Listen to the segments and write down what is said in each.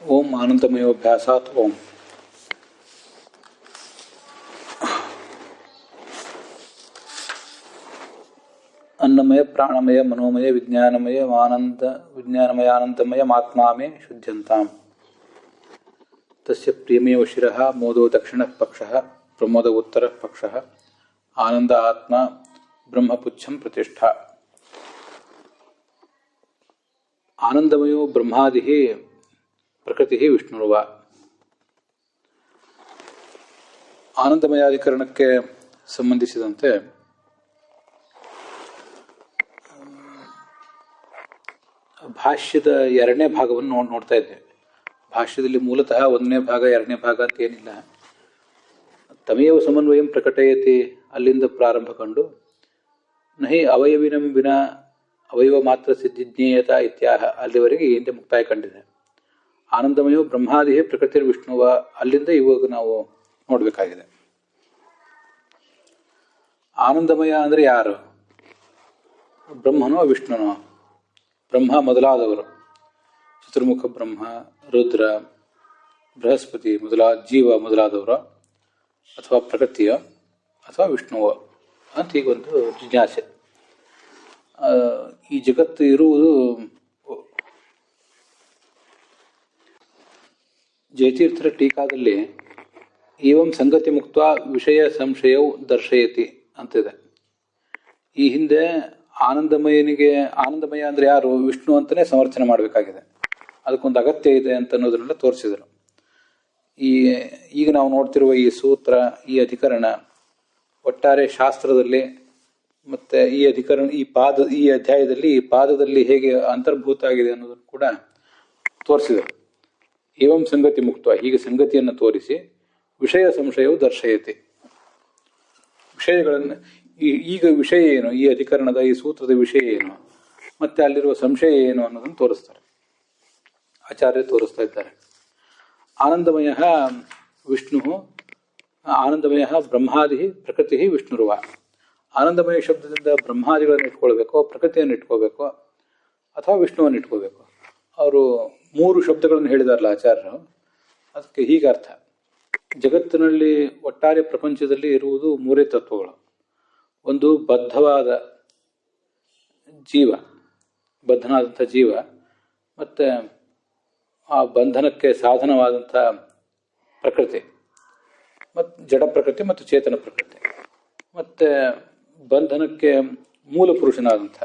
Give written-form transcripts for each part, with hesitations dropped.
ಓಂ ಆನಂದಮಯೋಭ್ಯಾಸಾತ್ ಓಂ. ಅನ್ನಮಯ ಪ್ರಾಣಮಯ ಮನೋಮಯ ವಿಜ್ಞಾನಮಯ ಆನಂದಮಯ ಆತ್ಮಾಮೇ ಶುದ್ಧಂತಾಂ. ತಸ್ಯ ಪ್ರಿಯಮೇವ ಶಿರಃ ಮೋದೋ ದಕ್ಷಿಣ ಪಕ್ಷಃ ಪ್ರಮೋದ ಉತ್ತರ ಪಕ್ಷಃ ಆನಂದ ಆತ್ಮ ಬ್ರಹ್ಮಪುಚ್ಛಂ ಪ್ರತಿಷ್ಠಾ. ಆನಂದಮಯೋ ಬ್ರಹ್ಮಾದಿ ಪ್ರಕೃತಿ ವಿಷ್ಣುರ್ವ. ಆನಂದಮಯಾಧಿಕರಣಕ್ಕೆ ಸಂಬಂಧಿಸಿದಂತೆ ಭಾಷ್ಯದ ಎರಡನೇ ಭಾಗವನ್ನು ನೋಡ್ತಾ ಇದ್ದೇವೆ. ಭಾಷ್ಯದಲ್ಲಿ ಮೂಲತಃ ಒಂದನೇ ಭಾಗ ಎರಡನೇ ಭಾಗ ಅಂತ ಏನಿಲ್ಲ. ತಮೇವ ಸಮನ್ವಯಂ ಪ್ರಕಟಯತಿ ಅಲ್ಲಿಂದ ಪ್ರಾರಂಭ ಕಂಡು ನಹಿ ಅವಯವಿನಂ ವಿನಾ ಅವಯವ ಮಾತ್ರ ಸಿದ್ಧಿಜ್ಞೇಯತ ಇತ್ಯಾಹ ಅಲ್ಲಿವರೆಗೆ ಹಿಂದೆ ಮುಕ್ತಾಯ ಕಂಡಿದೆ. ಆನಂದಮಯೋ ಬ್ರಹ್ಮಾದಿ ಪ್ರಕೃತಿ ವಿಷ್ಣುವ ಅಲ್ಲಿಂದ ಇವಾಗ ನಾವು ನೋಡಬೇಕಾಗಿದೆ. ಆನಂದಮಯ ಅಂದರೆ ಯಾರು? ಬ್ರಹ್ಮನೋ ವಿಷ್ಣುನೋ? ಬ್ರಹ್ಮ ಮೊದಲಾದವರು, ಚತುರ್ಮುಖ ಬ್ರಹ್ಮ, ರುದ್ರ, ಬೃಹಸ್ಪತಿ ಜೀವ ಮೊದಲಾದವರು, ಅಥವಾ ಪ್ರಕೃತಿಯ ಅಥವಾ ವಿಷ್ಣುವ ಅಂತ ಈಗೊಂದು ಜಿಜ್ಞಾಸೆ. ಈ ಜಗತ್ತು ಇರುವುದು ಜಯತೀರ್ಥರ ಟೀಕಾದಲ್ಲಿ ಏವಂ ಸಂಗತಿ ಮುಕ್ತ ವಿಷಯ ಸಂಶಯವು ದರ್ಶಯತಿ ಅಂತಿದೆ. ಈ ಹಿಂದೆ ಆನಂದಮಯ ಅಂದ್ರೆ ಯಾರು? ವಿಷ್ಣು ಅಂತಾನೆ ಸಮರ್ಥನೆ ಮಾಡಬೇಕಾಗಿದೆ. ಅದಕ್ಕೊಂದು ಅಗತ್ಯ ಇದೆ ಅಂತ ಅನ್ನೋದನ್ನೆಲ್ಲ ತೋರಿಸಿದರು. ಈಗ ನಾವು ನೋಡ್ತಿರುವ ಈ ಸೂತ್ರ, ಈ ಅಧಿಕರಣ ಒಟ್ಟಾರೆ ಶಾಸ್ತ್ರದಲ್ಲಿ ಮತ್ತೆ ಈ ಅಧ್ಯಾಯದಲ್ಲಿ ಈ ಪಾದದಲ್ಲಿ ಹೇಗೆ ಅಂತರ್ಭೂತ ಆಗಿದೆ ಅನ್ನೋದನ್ನು ಕೂಡ ತೋರಿಸಿದರು. ಏವಂ ಸಂಗತಿ ಮುಕ್ತ, ಹೀಗೆ ಸಂಗತಿಯನ್ನು ತೋರಿಸಿ ವಿಷಯ ಸಂಶಯವು ದರ್ಶಯತಿ, ವಿಷಯಗಳನ್ನು ಈಗ ವಿಷಯ ಏನು, ಈ ಅಧಿಕರಣದ ಈ ಸೂತ್ರದ ವಿಷಯ ಏನು, ಮತ್ತೆ ಅಲ್ಲಿರುವ ಸಂಶಯ ಏನು ಅನ್ನೋದನ್ನು ತೋರಿಸ್ತಾರೆ, ಆಚಾರ್ಯರು ತೋರಿಸ್ತಾ ಇದ್ದಾರೆ. ಆನಂದಮಯ ವಿಷ್ಣು, ಆನಂದಮಯ ಬ್ರಹ್ಮಾದಿ ಪ್ರಕೃತಿ ವಿಷ್ಣುರ್ವ. ಆನಂದಮಯ ಶಬ್ದದಿಂದ ಬ್ರಹ್ಮಾದಿಗಳನ್ನು ಇಟ್ಕೊಳ್ಬೇಕು, ಪ್ರಕೃತಿಯನ್ನು ಇಟ್ಕೋಬೇಕು, ಅಥವಾ ವಿಷ್ಣುವನ್ನು ಇಟ್ಕೋಬೇಕು. ಅವರು 3 ಶಬ್ದಗಳನ್ನು ಹೇಳಿದಾರಲ್ಲ ಆಚಾರ್ಯರು, ಅದಕ್ಕೆ ಹೀಗೆ ಅರ್ಥ. ಜಗತ್ತಿನಲ್ಲಿ ಒಟ್ಟಾರೆ ಪ್ರಪಂಚದಲ್ಲಿ ಇರುವುದು 3 ತತ್ವಗಳು. ಒಂದು ಬದ್ಧವಾದ ಜೀವ, ಬದ್ಧನಾದಂಥ ಜೀವ, ಮತ್ತೆ ಆ ಬಂಧನಕ್ಕೆ ಸಾಧನವಾದಂಥ ಪ್ರಕೃತಿ, ಮತ್ತು ಜಡ ಪ್ರಕೃತಿ ಮತ್ತು ಚೇತನ ಪ್ರಕೃತಿ, ಮತ್ತೆ ಬಂಧನಕ್ಕೆ ಮೂಲ ಪುರುಷನಾದಂಥ,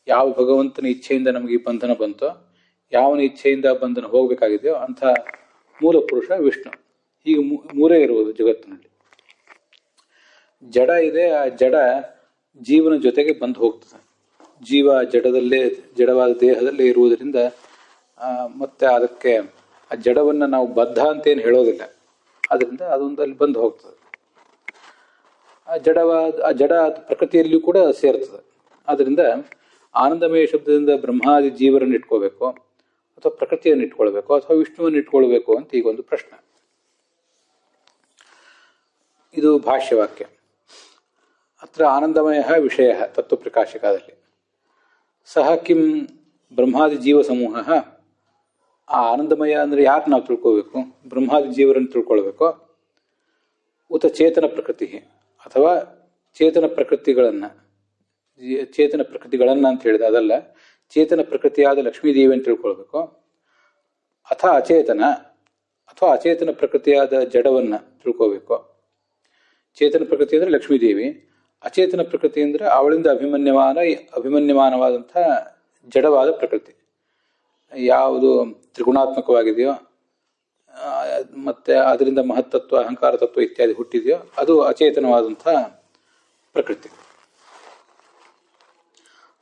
ಯಾವ ಭಗವಂತನ ಇಚ್ಛೆಯಿಂದ ನಮಗೆ ಈ ಬಂಧನ ಬಂತೋ, ಯಾವನ ಇಚ್ಛೆಯಿಂದ ಬಂಧನ ಹೋಗಬೇಕಾಗಿದೆಯೋ ಅಂಥ ಮೂಲ ಪುರುಷ ವಿಷ್ಣು. ಹೀಗೆ 3 ಇರುವುದು ಜಗತ್ತಿನಲ್ಲಿ. ಜಡ ಇದೆ, ಆ ಜಡ ಜೀವನ ಜೊತೆಗೆ ಬಂದು ಹೋಗ್ತದೆ. ಜೀವ ಜಡವಾದ ದೇಹದಲ್ಲೇ ಇರುವುದರಿಂದ ಮತ್ತೆ ಅದಕ್ಕೆ ಆ ಜಡವನ್ನು ನಾವು ಬದ್ಧ ಅಂತೇನು ಹೇಳೋದಿಲ್ಲ. ಅದರಿಂದ ಅದೊಂದು ಅಲ್ಲಿ ಬಂದು ಹೋಗ್ತದೆ. ಆ ಜಡ ಪ್ರಕೃತಿಯಲ್ಲಿಯೂ ಕೂಡ ಸೇರ್ತದೆ. ಅದರಿಂದ ಆನಂದಮಯ ಶಬ್ದದಿಂದ ಬ್ರಹ್ಮಾದಿ ಜೀವರನ್ನು ಇಟ್ಕೋಬೇಕು, ಅಥವಾ ಪ್ರಕೃತಿಯನ್ನು ಇಟ್ಕೊಳ್ಬೇಕು, ಅಥವಾ ವಿಷ್ಣುವನ್ನು ಇಟ್ಕೊಳ್ಬೇಕು ಅಂತ ಈಗೊಂದು ಪ್ರಶ್ನೆ. ಇದು ಭಾಷ್ಯವಾಕ್ಯ. ಅತ್ರ ಆನಂದಮಯ ವಿಷಯ ತತ್ವಪ್ರಕಾಶಿಕಾದಲ್ಲಿ ಸಹ ಕಿಂ ಬ್ರಹ್ಮಾದಿ ಜೀವ ಸಮೂಹ. ಆ ಆನಂದಮಯ ಅಂದರೆ ಯಾರು ನಾವು ತಿಳ್ಕೋಬೇಕು? ಬ್ರಹ್ಮಾದಿ ಜೀವರನ್ನು ತಿಳ್ಕೊಳ್ಬೇಕು. ಉತ ಚೇತನ ಪ್ರಕೃತಿ, ಅಥವಾ ಚೇತನ ಪ್ರಕೃತಿಗಳನ್ನು ಅಂತ ಹೇಳಿದ ಅದಲ್ಲ, ಚೇತನ ಪ್ರಕೃತಿಯಾದ ಲಕ್ಷ್ಮೀದೇವಿಯನ್ನು ತಿಳ್ಕೊಳ್ಬೇಕು. ಅಥವಾ ಅಚೇತನ ಪ್ರಕೃತಿಯಾದ ಜಡವನ್ನು ತಿಳ್ಕೋಬೇಕು. ಚೇತನ ಪ್ರಕೃತಿ ಅಂದರೆ ಲಕ್ಷ್ಮೀದೇವಿ, ಅಚೇತನ ಪ್ರಕೃತಿ ಅಂದರೆ ಅವಳಿಂದ ಅಭಿಮನ್ಯಮಾನವಾದಂಥ ಜಡವಾದ ಪ್ರಕೃತಿ. ಯಾವುದು ತ್ರಿಗುಣಾತ್ಮಕವಾಗಿದೆಯೋ ಮತ್ತೆ ಅದರಿಂದ ಮಹತ್ತತ್ವ, ಅಹಂಕಾರ ತತ್ವ ಇತ್ಯಾದಿ ಹುಟ್ಟಿದೆಯೋ ಅದು ಅಚೇತನವಾದಂಥ ಪ್ರಕೃತಿ.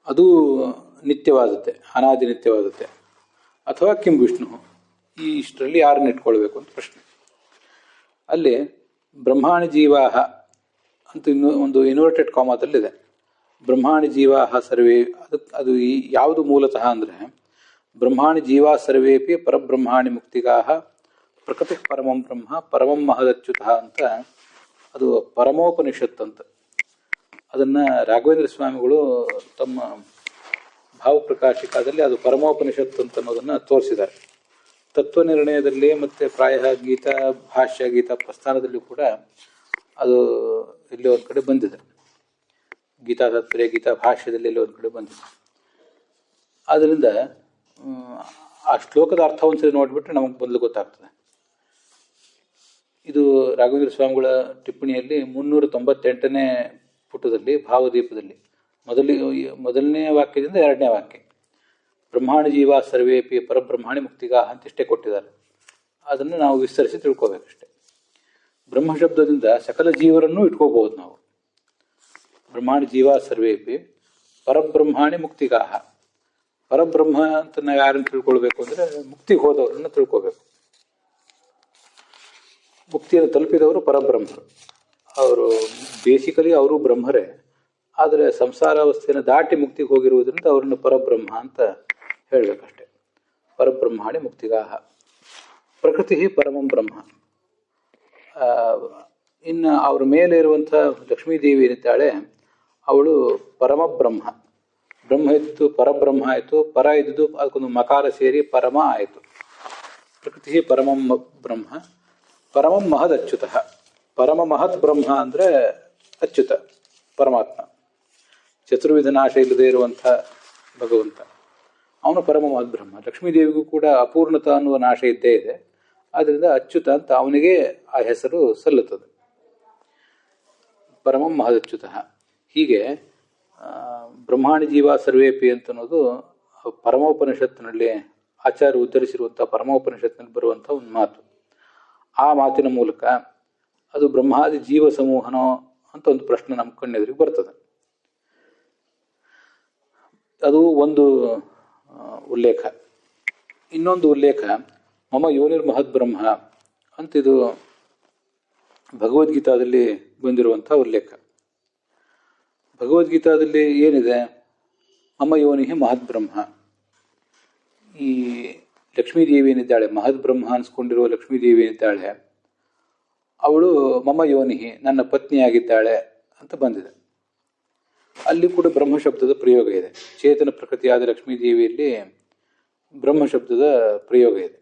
ಅದು ನಿತ್ಯವಾದದ್ದೇ, ಅನಾದಿ ನಿತ್ಯವಾದದ್ದೇ. ಅಥವಾ ಕಿಂ ವಿಷ್ಣು, ಈ ಇಷ್ಟರಲ್ಲಿ ಯಾರನ್ನು ಇಟ್ಕೊಳ್ಬೇಕು ಅಂತ ಪ್ರಶ್ನೆ. ಅಲ್ಲಿ ಬ್ರಹ್ಮಾಣಿ ಜೀವಾಹ ಅಂತ ಒಂದು ಇನ್ವರ್ಟೆಡ್ ಕಾಮಾದಲ್ಲಿದೆ. ಬ್ರಹ್ಮಾಣಿ ಜೀವಾಹ ಸರ್ವೇ, ಅದು ಯಾವುದು ಮೂಲತಃ ಅಂದರೆ ಬ್ರಹ್ಮಾಣಿ ಜೀವಾ ಸರ್ವೇಪಿ ಪರಬ್ರಹ್ಮಾಣಿ ಮುಕ್ತಿಗಾಹ ಪ್ರಕೃತಿ ಪರಮಂ ಬ್ರಹ್ಮ ಪರಮಂ ಮಹದಚ್ಯುತಃ ಅಂತ ಅದು ಪರಮೋಪನಿಷತ್ ಅಂತ. ಅದನ್ನು ರಾಘವೇಂದ್ರ ಸ್ವಾಮಿಗಳು ತಮ್ಮ ಭಾವಪ್ರಕಾಶಿಕಾದಲ್ಲಿ ಅದು ಪರಮೋಪನಿಷತ್ ಅಂತ ಅನ್ನೋದನ್ನು ತೋರಿಸಿದ್ದಾರೆ. ತತ್ವ ನಿರ್ಣಯದಲ್ಲಿ ಮತ್ತು ಪ್ರಾಯ ಗೀತಾ ಭಾಷ್ಯ ಗೀತಾ ಪ್ರಸ್ಥಾನದಲ್ಲಿ ಕೂಡ ಅದು ಇಲ್ಲಿ ಒಂದು ಕಡೆ ಬಂದಿದೆ. ಗೀತಾ ತಾತ್ಪರ್ಯ ಗೀತಾ ಭಾಷ್ಯದಲ್ಲಿ ಇಲ್ಲಿ ಒಂದು ಕಡೆ ಬಂದಿದೆ. ಆದ್ದರಿಂದ ಆ ಶ್ಲೋಕದ ಅರ್ಥ ಒಂದ್ಸರಿ ನೋಡಿಬಿಟ್ರೆ ನಮಗೆ ಮೊದಲು ಗೊತ್ತಾಗ್ತದೆ. ಇದು ರಾಘವೇಂದ್ರ ಸ್ವಾಮಿಗಳ ಟಿಪ್ಪಣಿಯಲ್ಲಿ 398ನೇ ಪುಟದಲ್ಲಿ ಭಾವದೀಪದಲ್ಲಿ ಮೊದಲನೇ ವಾಕ್ಯದಿಂದ 2ನೇ ವಾಕ್ಯ ಬ್ರಹ್ಮಾಣಿ ಜೀವ ಸರ್ವೇಪಿ ಪರಬ್ರಹ್ಮಾಣಿ ಮುಕ್ತಿಗಾಹ ಅಂತಿಷ್ಟೇ ಕೊಟ್ಟಿದ್ದಾರೆ. ಅದನ್ನು ನಾವು ವಿಸ್ತರಿಸಿ ತಿಳ್ಕೋಬೇಕಷ್ಟೆ. ಬ್ರಹ್ಮಶಬ್ದದಿಂದ ಸಕಲ ಜೀವರನ್ನು ಇಟ್ಕೋಬಹುದು ನಾವು. ಬ್ರಹ್ಮಾಣಿ ಜೀವ ಸರ್ವೇಪಿ ಪರಬ್ರಹ್ಮಾಣಿ ಮುಕ್ತಿಗಾಹ. ಪರಬ್ರಹ್ಮ ಅಂತ ನಾವು ಯಾರನ್ನು ತಿಳ್ಕೊಳ್ಬೇಕು ಅಂದರೆ ಮುಕ್ತಿಗೆ ಹೋದವರನ್ನು ತಿಳ್ಕೋಬೇಕು. ಮುಕ್ತಿಯನ್ನು ತಲುಪಿದವರು ಪರಬ್ರಹ್ಮರು. ಅವರು ಬೇಸಿಕಲಿ ಅವರು ಬ್ರಹ್ಮರೇ, ಆದರೆ ಸಂಸಾರಾವಸ್ಥೆಯನ್ನು ದಾಟಿ ಮುಕ್ತಿಗೆ ಹೋಗಿರುವುದರಿಂದ ಅವರನ್ನು ಪರಬ್ರಹ್ಮ ಅಂತ ಹೇಳಬೇಕಷ್ಟೆ. ಪರಬ್ರಹ್ಮಾಣಿ ಮುಕ್ತಿಗಾಹ. ಪ್ರಕೃತಿ ಪರಮಂ ಬ್ರಹ್ಮ. ಇನ್ನು ಅವ್ರ ಮೇಲೆ ಇರುವಂಥ ಲಕ್ಷ್ಮೀದೇವಿ ಏನಿದ್ದಾಳೆ ಅವಳು ಪರಮಬ್ರಹ್ಮ. ಬ್ರಹ್ಮ ಇದ್ದು ಪರಬ್ರಹ್ಮ ಆಯಿತು, ಪರ ಇದ್ದುದು ಅದಕ್ಕೊಂದು ಮಕಾರ ಸೇರಿ ಪರಮ ಆಯಿತು. ಪ್ರಕೃತಿ ಪರಮಂ ಬ್ರಹ್ಮ, ಪರಮಂ ಮಹದ್ ಅಚ್ಯುತ. ಪರಮ ಮಹತ್ ಬ್ರಹ್ಮ ಅಂದರೆ ಅಚ್ಯುತ ಪರಮಾತ್ಮ, ಚತುರ್ವಿಧ ನಾಶ ಇಲ್ಲದೆ ಇರುವಂಥ ಭಗವಂತ, ಅವನು ಪರಮ ಮಹದ್ ಬ್ರಹ್ಮ. ಲಕ್ಷ್ಮೀದೇವಿಗೂ ಕೂಡ ಅಪೂರ್ಣತ ಅನ್ನುವ ನಾಶ ಇದ್ದೇ ಇದೆ. ಆದ್ದರಿಂದ ಅಚ್ಯುತ ಅಂತ ಅವನಿಗೆ ಆ ಹೆಸರು ಸಲ್ಲುತ್ತದೆ, ಪರಮಂ ಮಹದಚ್ಯುತ. ಹೀಗೆ ಬ್ರಹ್ಮಾಣಿ ಜೀವ ಸರ್ವೇಪಿ ಅಂತನ್ನೋದು ಪರಮೋಪನಿಷತ್ತಿನಲ್ಲಿ ಆಚಾರ್ಯ ಉದ್ಧರಿಸಿರುವಂಥ ಪರಮೋಪನಿಷತ್ತಿನಲ್ಲಿ ಬರುವಂಥ ಒಂದು ಮಾತು. ಆ ಮಾತಿನ ಮೂಲಕ ಅದು ಬ್ರಹ್ಮಾದಿ ಜೀವ ಸಮೂಹನೋ ಅಂತ ಒಂದು ಪ್ರಶ್ನೆ ನಮ್ಮ ಕಣ್ಣೆದುರಿಗೆ ಬರ್ತದೆ. ಅದು ಒಂದು ಉಲ್ಲೇಖ. ಇನ್ನೊಂದು ಉಲ್ಲೇಖ ಮಮ ಯೋನಿರ್ ಮಹದ್ ಬ್ರಹ್ಮ ಅಂತಿದು ಭಗವದ್ಗೀತಾದಲ್ಲಿ ಬಂದಿರುವಂಥ ಉಲ್ಲೇಖ. ಭಗವದ್ಗೀತಾದಲ್ಲಿ ಏನಿದೆ? ಮಮ ಯೋನಿ ಮಹದ್ ಬ್ರಹ್ಮ. ಈ ಲಕ್ಷ್ಮೀದೇವಿ ಏನಿದ್ದಾಳೆ, ಮಹದ್ ಬ್ರಹ್ಮ ಅನ್ಸ್ಕೊಂಡಿರುವ ಲಕ್ಷ್ಮೀದೇವಿ ಏನಿದ್ದಾಳೆ ಅವಳು ಮಮ ಯೋನಿ, ನನ್ನ ಪತ್ನಿಯಾಗಿದ್ದಾಳೆ ಅಂತ ಬಂದಿದೆ. ಅಲ್ಲಿ ಕೂಡ ಬ್ರಹ್ಮಶಬ್ದದ ಪ್ರಯೋಗ ಇದೆ. ಚೇತನ ಪ್ರಕೃತಿಯಾದ ಲಕ್ಷ್ಮೀದೇವಿಯಲ್ಲಿ ಬ್ರಹ್ಮಶಬ್ದದ ಪ್ರಯೋಗ ಇದೆ.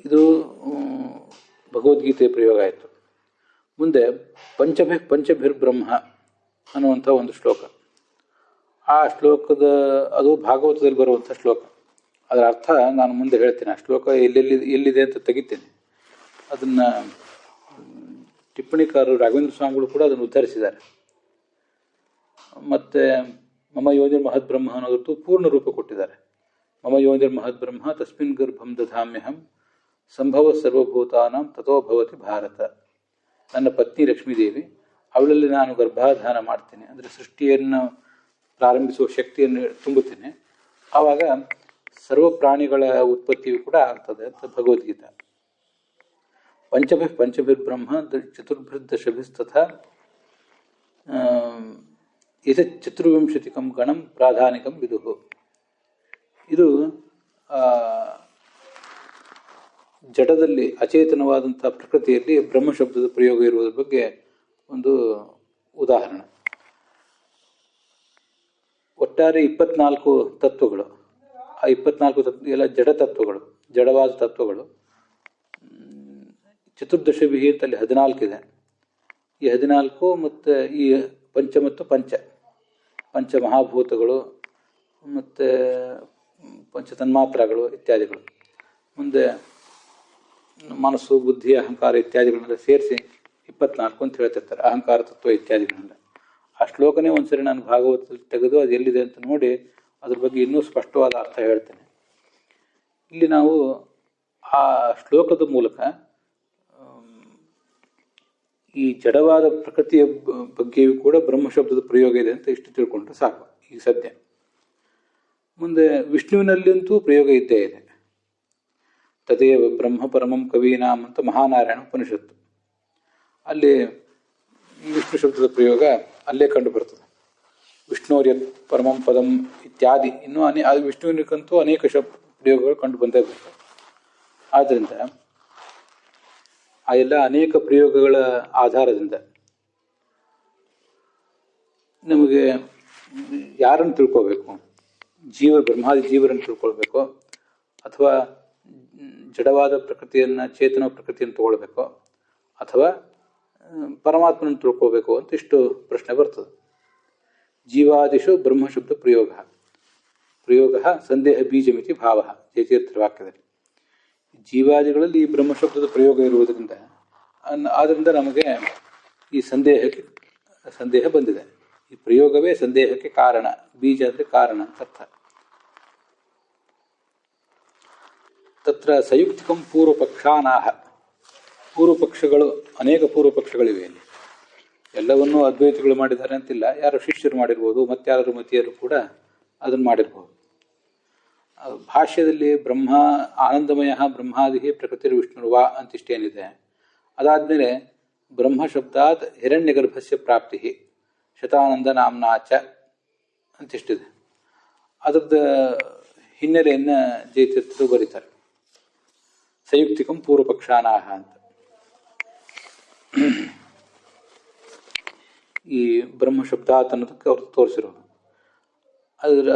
ಇದು ಭಗವದ್ಗೀತೆಯ ಪ್ರಯೋಗ ಆಯಿತು. ಮುಂದೆ ಪಂಚಭಿರ್ ಬ್ರಹ್ಮ ಅನ್ನುವಂಥ ಒಂದು ಶ್ಲೋಕ. ಆ ಶ್ಲೋಕದ ಅದು ಭಾಗವತದಲ್ಲಿ ಬರುವಂಥ ಶ್ಲೋಕ. ಅದರ ಅರ್ಥ ನಾನು ಮುಂದೆ ಹೇಳ್ತೇನೆ. ಆ ಶ್ಲೋಕ ಎಲ್ಲಿದೆ ಅಂತ ತೆಗಿತೇನೆ. ಅದನ್ನು ಟಿಪ್ಪಣಿಕಾರರು ರಾಘವೇಂದ್ರ ಸ್ವಾಮಿಗಳು ಕೂಡ ಅದನ್ನು ಉದ್ಧರಿಸಿದ್ದಾರೆ. ಮತ್ತು ಮಮ ಯೋನಿರ್ ಮಹದ್ ಬ್ರಹ್ಮ ಅನ್ನೋದಕ್ಕೂ ಪೂರ್ಣ ರೂಪ ಕೊಟ್ಟಿದ್ದಾರೆ. ಮಮ ಯೋನಿರ್ ಮಹದ್ ಬ್ರಹ್ಮ ತಸ್ಮಿನ್ ಗರ್ಭಂ ದಧಾಮ್ಯಹಂ ಸಂಭವ ಸರ್ವಭೂತಾನಾಂ ತಥೋ ಭವತಿ ಭಾರತ. ನನ್ನ ಪತ್ನಿ ಲಕ್ಷ್ಮೀದೇವಿ, ಅವಳಲ್ಲಿ ನಾನು ಗರ್ಭಾಧಾನ ಮಾಡ್ತೇನೆ, ಅಂದರೆ ಸೃಷ್ಟಿಯನ್ನು ಪ್ರಾರಂಭಿಸುವ ಶಕ್ತಿಯನ್ನು ತುಂಬುತ್ತೇನೆ. ಆವಾಗ ಸರ್ವ ಪ್ರಾಣಿಗಳ ಉತ್ಪತ್ತಿಯು ಕೂಡ ಆಗ್ತದೆ ಅಂತ ಭಗವದ್ಗೀತಾ. ಪಂಚಭಿರ್ ಬ್ರಹ್ಮ ಚತುರ್ಭೃದಶಭಿಸ್ತಥಾ ಇದು ಚತುರ್ವಿಂಶತಿಕಂ ಗಣಂ ಪ್ರಾಧಾನಿಕಂ ವಿದುಹು. ಇದು ಜಡದಲ್ಲಿ ಅಚೇತನವಾದಂಥ ಪ್ರಕೃತಿಯಲ್ಲಿ ಬ್ರಹ್ಮಶಬ್ದದ ಪ್ರಯೋಗ ಇರುವುದರ ಬಗ್ಗೆ ಒಂದು ಉದಾಹರಣೆ. ಒಟ್ಟಾರೆ 24 ತತ್ವಗಳು. ಆ 24 ತತ್ವ ಎಲ್ಲ ಜಡ ತತ್ವಗಳು, ಜಡವಾದ ತತ್ವಗಳು. ಚತುರ್ದಶಭಿ ಅಂತಲ್ಲಿ 14 ಇದೆ. ಈ 14 ಮತ್ತು ಈ ಪಂಚ ಮತ್ತು ಪಂಚ ಮಹಾಭೂತಗಳು ಮತ್ತು ಪಂಚ ತನ್ಮಾತ್ರಗಳು ಇತ್ಯಾದಿಗಳು. ಮುಂದೆ ಮನಸ್ಸು, ಬುದ್ಧಿ, ಅಹಂಕಾರ ಇತ್ಯಾದಿಗಳನ್ನೆಲ್ಲ ಸೇರಿಸಿ 24 ಅಂತ ಹೇಳ್ತಿರ್ತಾರೆ. ಅಹಂಕಾರ ತತ್ವ ಇತ್ಯಾದಿಗಳನ್ನೆಲ್ಲ. ಆ ಶ್ಲೋಕನೇ ಒಂದ್ಸರಿ ನಾನು ಭಾಗವತದಲ್ಲಿ ತೆಗೆದು ಅದು ಎಲ್ಲಿದೆ ಅಂತ ನೋಡಿ ಅದ್ರ ಬಗ್ಗೆ ಇನ್ನೂ ಸ್ಪಷ್ಟವಾದ ಅರ್ಥ ಹೇಳ್ತೇನೆ. ಇಲ್ಲಿ ನಾವು ಆ ಶ್ಲೋಕದ ಮೂಲಕ ಈ ಜಡವಾದ ಪ್ರಕೃತಿಯ ಬಗ್ಗೆಯೂ ಕೂಡ ಬ್ರಹ್ಮಶಬ್ದದ ಪ್ರಯೋಗ ಇದೆ ಅಂತ ಇಷ್ಟು ತಿಳ್ಕೊಂಡ್ರೆ ಸಾಕು ಈಗ ಸದ್ಯ. ಮುಂದೆ ವಿಷ್ಣುವಿನಲ್ಲಂತೂ ಪ್ರಯೋಗ ಇದ್ದೇ ಇದೆ. ತದೇವ ಬ್ರಹ್ಮ ಪರಮಂ ಕವೀನಾಂ ಅಂತ ಮಹಾನಾರಾಯಣ ಉಪನಿಷತ್ತು. ಅಲ್ಲಿ ವಿಷ್ಣು ಶಬ್ದದ ಪ್ರಯೋಗ ಅಲ್ಲೇ ಕಂಡು ಬರ್ತದೆ. ವಿಷ್ಣುರ್ಯತ್ ಪರಮಂ ಪದಂ ಇತ್ಯಾದಿ ಇನ್ನೂ ವಿಷ್ಣುವಿನಕ್ಕಂತೂ ಅನೇಕ ಪ್ರಯೋಗಗಳು ಕಂಡು ಬಂದೇ ಬರ್ತವೆ. ಆದ್ದರಿಂದ ಆ ಎಲ್ಲ ಅನೇಕ ಪ್ರಯೋಗಗಳ ಆಧಾರದಿಂದ ನಮಗೆ ಯಾರನ್ನು ತಿಳ್ಕೋಬೇಕು? ಬ್ರಹ್ಮಾದಿ ಜೀವರನ್ನು ತಿಳ್ಕೊಳ್ಬೇಕು, ಅಥವಾ ಜಡವಾದ ಪ್ರಕೃತಿಯನ್ನು ಚೇತನ ಪ್ರಕೃತಿಯನ್ನು ತಗೊಳ್ಬೇಕು, ಅಥವಾ ಪರಮಾತ್ಮನ ತಿಳ್ಕೊಳ್ಬೇಕು ಅಂತ ಇಷ್ಟು ಪ್ರಶ್ನೆ ಬರ್ತದೆ. ಜೀವಾದಿಷು ಬ್ರಹ್ಮಶಬ್ದ ಪ್ರಯೋಗ ಸಂದೇಹ ಬೀಜಮಿತಿ ಭಾವ ಜಯತೀರ್ಥರ ವಾಕ್ಯದಲ್ಲಿ. ಜೀವಾದಿಗಳಲ್ಲಿ ಈ ಬ್ರಹ್ಮಶಬ್ದದ ಪ್ರಯೋಗ ಇರುವುದರಿಂದ ಆದ್ದರಿಂದ ನಮಗೆ ಈ ಸಂದೇಹ ಬಂದಿದೆ. ಈ ಪ್ರಯೋಗವೇ ಸಂದೇಹಕ್ಕೆ ಕಾರಣ. ಬೀಜ ಅಂದರೆ ಕಾರಣ ಅಂತ ಅರ್ಥ. ತತ್ರ ಸಂಯುಕ್ತಿಕಂ ಪೂರ್ವಪಕ್ಷಾನಾಹ. ಪೂರ್ವಪಕ್ಷಗಳು ಅನೇಕ ಪೂರ್ವಪಕ್ಷಗಳಿವೆ. ಇಲ್ಲಿ ಎಲ್ಲವನ್ನೂ ಅದ್ವೈತಗಳು ಮಾಡಿದ್ದಾರೆ ಅಂತಿಲ್ಲ. ಯಾರು ಶಿಷ್ಯರು ಮಾಡಿರ್ಬೋದು, ಮತ್ತಾರು ಮತಿಯರು ಕೂಡ ಅದನ್ನು ಮಾಡಿರ್ಬೋದು. ಭಾಷ್ಯದಲ್ಲಿ ಬ್ರಹ್ಮ ಆನಂದಮಯ ಬ್ರಹ್ಮಾದಿ ಪ್ರಕೃತಿ ವಿಷ್ಣುರ್ವಾ ಅಂತಿಷ್ಟೇನಿದೆ. ಅದಾದಮೇಲೆ ಬ್ರಹ್ಮ ಶಬ್ದಾತ್ ಹಿರಣ್ಯಗರ್ಭಸ್ಯ ಪ್ರಾಪ್ತಿ ಶತಾನಂದ ನಾಮ್ನಾಚ ಅಂತಿಷ್ಟಿದೆ. ಅದರದ ಹಿನ್ನೆಲೆಯನ್ನು ಜಯತೀರ್ಥರು ಬರೀತಾರೆ. ಸಂಯುಕ್ತಿಕಂ ಪೂರ್ವಪಕ್ಷಾನಾಹ ಅಂತ. ಈ ಬ್ರಹ್ಮ ಶಬ್ದಾತ್ ಅನ್ನೋದಕ್ಕೆ ಅವ್ರು ತೋರಿಸಿರೋದು.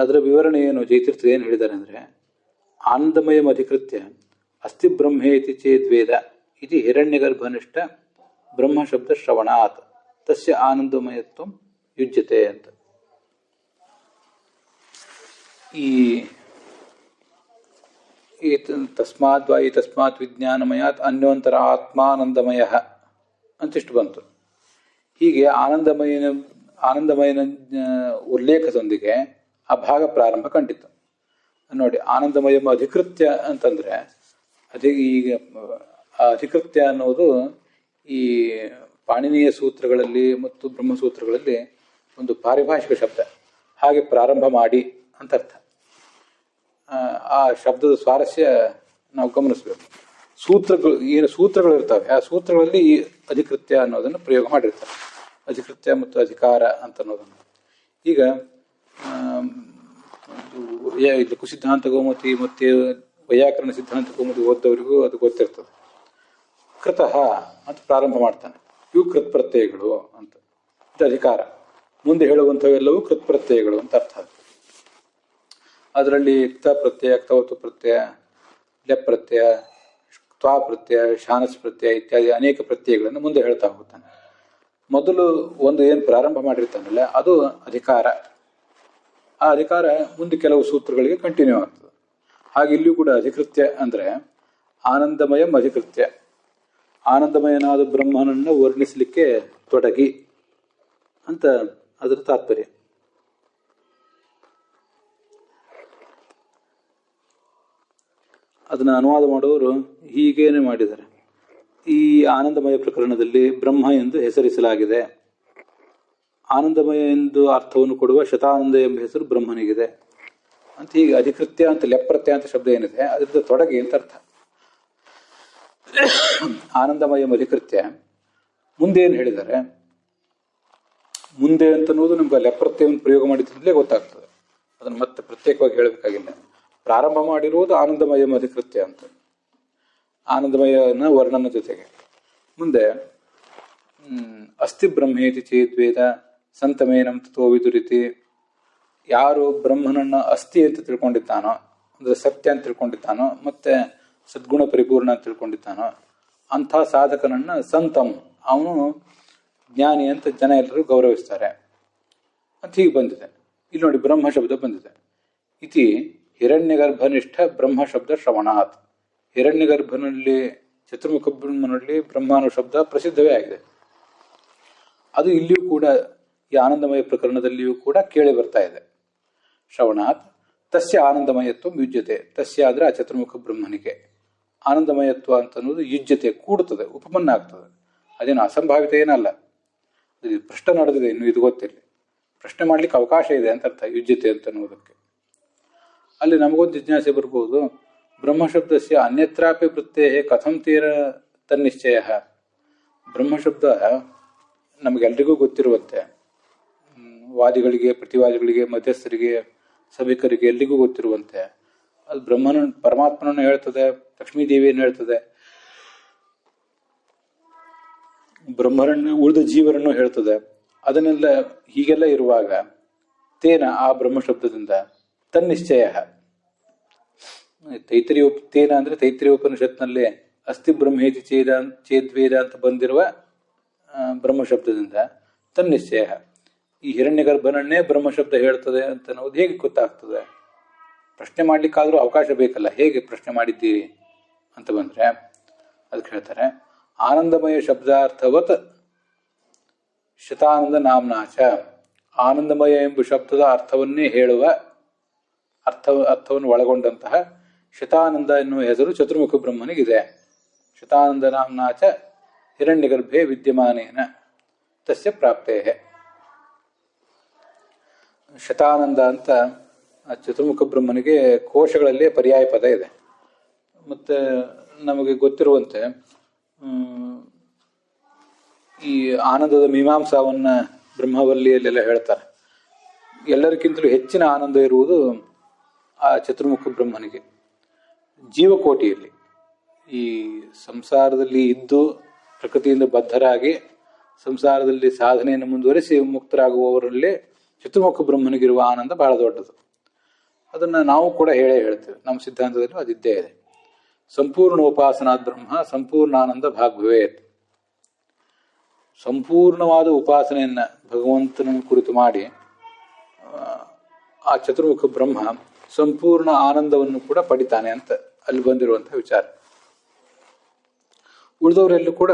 ಅದರ ವಿವರಣೆ ಏನು, ಜಯತೀರ್ಥರು ಏನು ಹೇಳಿದ್ದಾರೆ ಅಂದರೆ, ಆನಂದಮಯಂ ಅಧಿಕೃತ್ಯ ಅಸ್ತಿ ಬ್ರಹ್ಮೇತಿ ಚೇದ್ವೇದ ಇದು ಹಿರಣ್ಯಗರ್ಭನಿಷ್ಠ ಬ್ರಹ್ಮಶಬ್ದ ಶ್ರವಣಾತ್ ತಸ್ಯ ಆನಂದಮಯತ್ವ ಯುಜ್ಯತೆ ಅಂತ. ಈ ತಸ್ಮಾತ್ ವಿಜ್ಞಾನಮಯಾತ್ ಅನ್ಯೋಂತರ ಆತ್ಮಾನಂದಮಯ ಅಂತಿಷ್ಟು ಬಂತು. ಹೀಗೆ ಆನಂದಮಯನ ಉಲ್ಲೇಖದೊಂದಿಗೆ ಆ ಭಾಗ ಪ್ರಾರಂಭ ಕಂಡಿತು. ನೋಡಿ, ಆನಂದಮಯ ಅಧಿಕೃತ್ಯ ಅಂತಂದ್ರೆ ಈಗ ಅಧಿಕೃತ್ಯ ಅನ್ನೋದು ಈ ಪಾಣಿನಿಯ ಸೂತ್ರಗಳಲ್ಲಿ ಮತ್ತು ಬ್ರಹ್ಮಸೂತ್ರಗಳಲ್ಲಿ ಒಂದು ಪಾರಿಭಾಷಿಕ ಶಬ್ದ. ಹಾಗೆ ಪ್ರಾರಂಭ ಮಾಡಿ ಅಂತ ಅರ್ಥ. ಆ ಶಬ್ದದ ಸ್ವಾರಸ್ಯ ನಾವು ಗಮನಿಸಬೇಕು. ಸೂತ್ರಗಳು ಇರ್ತವೆ, ಆ ಸೂತ್ರಗಳಲ್ಲಿ ಈ ಅಧಿಕೃತ್ಯ ಅನ್ನೋದನ್ನು ಪ್ರಯೋಗ ಮಾಡಿರ್ತಾರೆ. ಅಧಿಕೃತ್ಯ ಮತ್ತು ಅಧಿಕಾರ ಅಂತ ಅನ್ನೋದನ್ನು. ಈಗ ಲಘು ಸಿದ್ಧಾಂತ ಕೌಮುದಿ ಮತ್ತು ವೈಯಾಕರಣ ಸಿದ್ಧಾಂತ ಕೌಮುದಿ ಓದ್ದವರಿಗೂ ಅದು ಗೊತ್ತಿರ್ತದೆ. ಕೃತಃ ಅಂತ ಪ್ರಾರಂಭ ಮಾಡ್ತಾನೆ. ಇವು ಕೃತ್ ಪ್ರತ್ಯಯಗಳು ಅಂತ. ಇದು ಅಧಿಕಾರ. ಮುಂದೆ ಹೇಳುವಂಥವೆಲ್ಲವೂ ಕೃತ್ ಪ್ರತ್ಯಯಗಳು ಅಂತ ಅರ್ಥ. ಅದರಲ್ಲಿ ಕ್ತ ಪ್ರತ್ಯಯ, ಕ್ತವತು ಪ್ರತ್ಯಯ, ಲೆಪ್ ಪ್ರತ್ಯಯ, ತ್ವಾ ಪ್ರತ್ಯಯ, ಶಾನಸ್ ಪ್ರತ್ಯಯ ಇತ್ಯಾದಿ ಅನೇಕ ಪ್ರತ್ಯಯಗಳನ್ನು ಮುಂದೆ ಹೇಳ್ತಾ ಹೋಗ್ತಾನೆ. ಮೊದಲು ಒಂದು ಏನು ಪ್ರಾರಂಭ ಮಾಡಿರ್ತಾನಲ್ಲ ಅದು ಅಧಿಕಾರ. ಆ ಅಧಿಕಾರ ಮುಂದೆ ಕೆಲವು ಸೂತ್ರಗಳಿಗೆ ಕಂಟಿನ್ಯೂ ಆಗ್ತದೆ. ಹಾಗೆ ಇಲ್ಲಿಯೂ ಕೂಡ ಅಧಿಕೃತ್ಯ ಅಂದರೆ ಆನಂದಮಯಂ ಅಧಿಕೃತ್ಯ, ಆನಂದಮಯನಾದ ಬ್ರಹ್ಮನನ್ನು ವರ್ಣಿಸಲಿಕ್ಕೆ ತೊಡಗಿ ಅಂತ ಅದರ ತಾತ್ಪರ್ಯ. ಅದನ್ನು ಅನುವಾದ ಮಾಡೋರು ಹೀಗೇನೆ ಮಾಡಿದ್ದಾರೆ. ಈ ಆನಂದಮಯ ಪ್ರಕರಣದಲ್ಲಿ ಬ್ರಹ್ಮ ಎಂದು ಹೆಸರಿಸಲಾಗಿದೆ. ಆನಂದಮಯ ಎಂದು ಅರ್ಥವನ್ನು ಕೊಡುವ ಶತಾನಂದ ಎಂಬ ಹೆಸರು ಬ್ರಹ್ಮನಿಗಿದೆ ಅಂತ. ಹೀಗೆ ಅಧಿಕೃತ್ಯ ಅಂತ ಲೆಪ್ರತ್ಯ ಅಂತ ಶಬ್ದ ಏನಿದೆ ಅದರಿಂದ ತೊಡಗಿ ಅಂತ ಅರ್ಥ. ಆನಂದಮಯ ಅಧಿಕೃತ್ಯ ಮುಂದೆ ಏನು ಹೇಳಿದ್ದಾರೆ, ಮುಂದೆ ಅಂತನ್ನೋದು ನಮ್ಗೆ ಲೆಪ್ರತ್ಯವನ್ನು ಪ್ರಯೋಗ ಮಾಡಿದ್ರಿಂದಲೇ ಗೊತ್ತಾಗ್ತದೆ. ಅದನ್ನು ಮತ್ತೆ ಪ್ರತ್ಯೇಕವಾಗಿ ಹೇಳಬೇಕಾಗಿಲ್ಲ. ಪ್ರಾರಂಭ ಮಾಡಿರುವುದು ಆನಂದಮಯ ಅಧಿಕೃತ್ಯ ಅಂತ, ಆನಂದಮಯನ ವರ್ಣನ ಜೊತೆಗೆ. ಮುಂದೆ ಅಸ್ಥಿ ಬ್ರಹ್ಮೇತಿ ಚೇದ್ವೇದ ಸಂತಮೇನಂ ತಥೋ ವಿದುರಿತಿ. ಯಾರು ಬ್ರಹ್ಮನನ್ನು ಅಸ್ಥಿ ಅಂತ ತಿಳ್ಕೊಂಡಿದ್ದಾನೋ, ಅಂದರೆ ಸತ್ಯ ಅಂತ ತಿಳ್ಕೊಂಡಿದ್ದಾನೋ, ಮತ್ತೆ ಸದ್ಗುಣ ಪರಿಪೂರ್ಣ ಅಂತ ತಿಳ್ಕೊಂಡಿದ್ದಾನೋ ಅಂಥ ಸಾಧಕನನ್ನ ಸಂತಂ, ಅವನು ಜ್ಞಾನಿ ಅಂತ ಜನ ಎಲ್ಲರೂ ಗೌರವಿಸ್ತಾರೆ ಅಂತ ಹೀಗೆ ಬಂದಿದೆ. ಇಲ್ಲಿ ನೋಡಿ ಬ್ರಹ್ಮ ಶಬ್ದ ಬಂದಿದೆ. ಇತಿ ಹಿರಣ್ಯಗರ್ಭನಿಷ್ಠ ಬ್ರಹ್ಮ ಶಬ್ದ ಶ್ರವಣಾತ್. ಹಿರಣ್ಯಗರ್ಭನಲ್ಲಿ ಚತುರ್ಮುಖ ಬ್ರಹ್ಮನಲ್ಲಿ ಬ್ರಹ್ಮಾನು ಶಬ್ದ ಪ್ರಸಿದ್ಧವೇ ಆಗಿದೆ. ಅದು ಇಲ್ಲಿಯೂ ಕೂಡ ಈ ಆನಂದಮಯ ಪ್ರಕರಣದಲ್ಲಿಯೂ ಕೂಡ ಕೇಳಿ ಬರ್ತಾ ಇದೆ. ಶ್ರವಣಾತ್ ತಸ್ಯ ಆನಂದಮಯತ್ವ ಯುಜ್ಯತೆ. ತಸ್ಯ ಆದರೆ ಆ ಚತುರ್ಮುಖ ಬ್ರಹ್ಮನಿಗೆ ಆನಂದಮಯತ್ವ ಅಂತ ಅನ್ನೋದು ಯುಜ್ಯತೆ ಕೂಡುತ್ತದೆ, ಉಪಪನ್ನ ಆಗ್ತದೆ. ಅದೇನು ಅಸಂಭಾವಿತ ಏನಲ್ಲ. ಪ್ರಶ್ನೆ ನಡೆದಿದೆ, ಇನ್ನು ಇದು ಗೊತ್ತಿಲ್ಲ. ಪ್ರಶ್ನೆ ಮಾಡ್ಲಿಕ್ಕೆ ಅವಕಾಶ ಇದೆ ಅಂತ ಅರ್ಥ ಯುಜ್ಯತೆ ಅಂತ ಅನ್ನೋದಕ್ಕೆ. ಅಲ್ಲಿ ನಮಗೊಂದು ಜಿಜ್ಞಾಸೆ ಬರ್ಬೋದು, ಬ್ರಹ್ಮಶಬ್ದಸ್ಯ ಅನ್ಯತ್ರಾಪಿ ವೃತ್ತೇ ಕಥಂ ತೀರ ತನ್ನಿಶ್ಚಯ. ಬ್ರಹ್ಮಶಬ್ದ ನಮಗೆಲ್ರಿಗೂ ಗೊತ್ತಿರುವಂತೆ, ವಾದಿಗಳಿಗೆ, ಪ್ರತಿವಾದಿಗಳಿಗೆ, ಮಧ್ಯಸ್ಥರಿಗೆ, ಸಭಿಕರಿಗೆ ಎಲ್ರಿಗೂ ಗೊತ್ತಿರುವಂತೆ ಅದು ಪರಮಾತ್ಮನನ್ನು ಹೇಳ್ತದೆ, ಲಕ್ಷ್ಮೀದೇವಿಯನ್ನು ಹೇಳ್ತದೆ, ಬ್ರಹ್ಮರನ್ನು ಉಳಿದ ಜೀವರನ್ನು ಹೇಳ್ತದೆ. ಅದನ್ನೆಲ್ಲ ಹೀಗೆಲ್ಲ ಇರುವಾಗ ತೇನ ಆ ಬ್ರಹ್ಮಶಬ್ದದಿಂದ ತನ್ನಿಶ್ಚಯ. ತೈತ್ರಿಯೋಪತೇನ ಅಂದರೆ ತೈತ್ರಿಯೋಪನಿಷತ್ನಲ್ಲೇ ಅಸ್ಥಿ ಬ್ರಹ್ಮೇತಿ ಚೇದ್ವೇದ ಅಂತ ಬಂದಿರುವ ಬ್ರಹ್ಮಶಬ್ದದಿಂದ ತನ್ನಿಶ್ಚಯ. ಈ ಹಿರಣ್ಯಗರ್ಭನನ್ನೇ ಬ್ರಹ್ಮಶಬ್ದ ಹೇಳ್ತದೆ ಅಂತ ಅನ್ನೋದು ಹೇಗೆ ಗೊತ್ತಾಗ್ತದೆ? ಪ್ರಶ್ನೆ ಮಾಡ್ಲಿಕ್ಕಾದ್ರೂ ಅವಕಾಶ ಬೇಕಲ್ಲ. ಹೇಗೆ ಪ್ರಶ್ನೆ ಮಾಡಿದ್ದೀರಿ ಅಂತ ಬಂದ್ರೆ ಅದಕ್ಕೆ ಹೇಳ್ತಾರೆ, ಆನಂದಮಯ ಶಬ್ದಾರ್ಥವತ್ ಶತಾನಂದ ನಾಮ್ನಾಚ. ಆನಂದಮಯ ಎಂಬ ಶಬ್ದದ ಅರ್ಥವನ್ನೇ ಹೇಳುವ ಅರ್ಥವನ್ನು ಒಳಗೊಂಡಂತಹ ಶತಾನಂದ ಎನ್ನುವ ಹೆಸರು ಚತುರ್ಮುಖ ಬ್ರಹ್ಮನಿಗಿದೆ. ಶತಾನಂದ ನಾಮ್ನಾಚ ಹಿರಣ್ಯಗರ್ಭೆ ವಿದ್ಯಮಾನೇನ ತಸ್ಯ ಪ್ರಾಪ್ತೇ. ಶತಾನಂದ ಅಂತ ಚತುರ್ಮುಖ ಬ್ರಹ್ಮನಿಗೆ ಕೋಶಗಳಲ್ಲಿ ಪರ್ಯಾಯ ಪದ ಇದೆ. ಮತ್ತು ನಮಗೆ ಗೊತ್ತಿರುವಂತೆ ಈ ಆನಂದದ ಮೀಮಾಂಸಾವನ್ನು ಬ್ರಹ್ಮವಲ್ಲಿಯಲ್ಲೆಲ್ಲ ಹೇಳ್ತಾರೆ. ಎಲ್ಲರಿಗಿಂತಲೂ ಹೆಚ್ಚಿನ ಆನಂದ ಇರುವುದು ಆ ಚತುರ್ಮುಖ ಬ್ರಹ್ಮನಿಗೆ. ಜೀವಕೋಟಿಯಲ್ಲಿ ಈ ಸಂಸಾರದಲ್ಲಿ ಇದ್ದು ಪ್ರಕೃತಿಯಿಂದ ಬದ್ಧರಾಗಿ ಸಂಸಾರದಲ್ಲಿ ಸಾಧನೆಯನ್ನು ಮುಂದುವರಿಸಿ ಮುಕ್ತರಾಗುವವರಲ್ಲಿ ಚತುರ್ಮುಖ ಬ್ರಹ್ಮನಿಗಿರುವ ಆನಂದ ಬಹಳ ದೊಡ್ಡದು. ಅದನ್ನು ನಾವು ಕೂಡ ಹೇಳ್ತೇವೆ. ನಮ್ಮ ಸಿದ್ಧಾಂತದಲ್ಲಿ ಅದಿದ್ದೇ ಇದೆ. ಸಂಪೂರ್ಣ ಉಪಾಸನಾದ್ ಬ್ರಹ್ಮ ಸಂಪೂರ್ಣ ಆನಂದ ಭಾಗ್ಭವೇತ್. ಸಂಪೂರ್ಣವಾದ ಉಪಾಸನೆಯನ್ನು ಭಗವಂತನ ಕುರಿತು ಮಾಡಿ ಆ ಚತುರ್ಮುಖ ಬ್ರಹ್ಮ ಸಂಪೂರ್ಣ ಆನಂದವನ್ನು ಕೂಡ ಪಡಿತಾನೆ ಅಂತ ಅಲ್ಲಿ ಬಂದಿರುವಂತಹ ವಿಚಾರ. ಉಳಿದವರೆಲ್ಲೂ ಕೂಡ